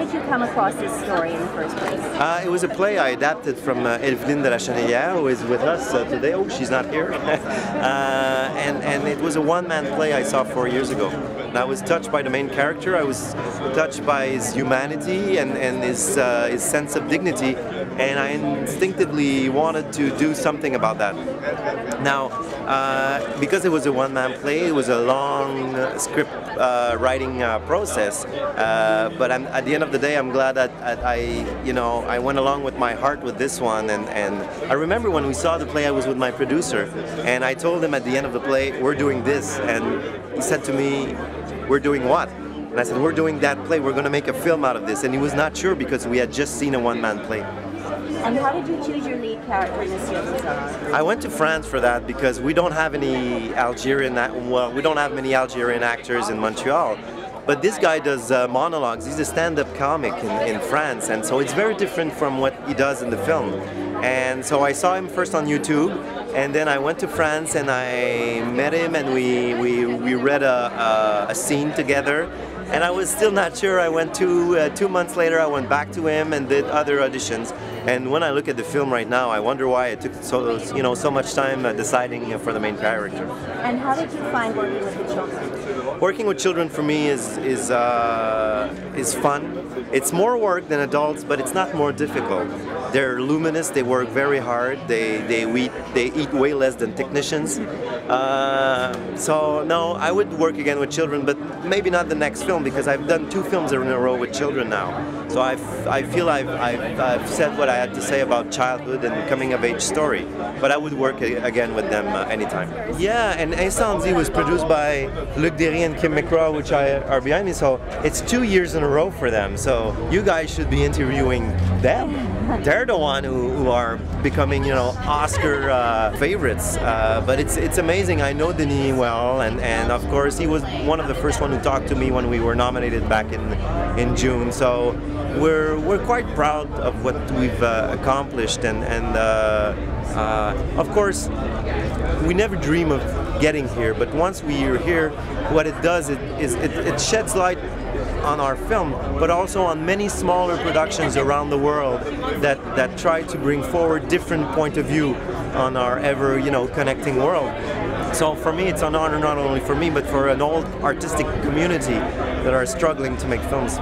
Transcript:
did you come across this story in the first place? It was a play I adapted from Evelyne de la Chenelière, who is with us today. Oh, she's not here. and it was a one-man play I saw 4 years ago. And I was touched by the main character. I was touched by his humanity and his sense of dignity, and I instinctively wanted to do something about that. Now, because it was a one-man play, it was a long script writing process. But at the end of the day, I'm glad that I went along with my heart with this one. And I remember when we saw the play, I was with my producer, and I told him at the end of the play, we're doing this, and he said to me, we're doing what? And I said, we're doing that play, we're going to make a film out of this. And he was not sure because we had just seen a one-man play. And how did you choose your lead character, Monsieur Lazhar? I went to France for that because we don't have any we don't have many Algerian actors in Montreal. But this guy does monologues. He's a stand-up comic in France, and so it's very different from what he does in the film. And so I saw him first on YouTube, and then I went to France and I met him, and we read a scene together. And I was still not sure. I went 2 months later. I went back to him and did other auditions. And when I look at the film right now, I wonder why it took so much time deciding for the main character. And how did you find working with the children? Working with children for me is fun. It's more work than adults, but it's not more difficult. They're luminous. They work very hard. They eat way less than technicians. So no, I would work again with children, but maybe not the next film because I've done 2 films in a row with children now. So I feel I've said what I had to say about childhood and coming of age story. But I would work again with them anytime. Yeah, and Incendie was produced by Luc Derry and Kim McGraw, which are behind me. So it's 2 years in a row for them. So you guys should be interviewing them. They're the one who are becoming, Oscar favorites. But it's amazing. I know Denis well, and of course he was one of the first one who talked to me when we were nominated back in June. So we're quite proud of what we've accomplished, and of course we never dream of getting here. But once we are here, what it does is it sheds light on our film, but also on many smaller productions around the world that try to bring forward different point of view on our ever connecting world. So for me, it's an honor not only for me, but for an old artistic community that are struggling to make films.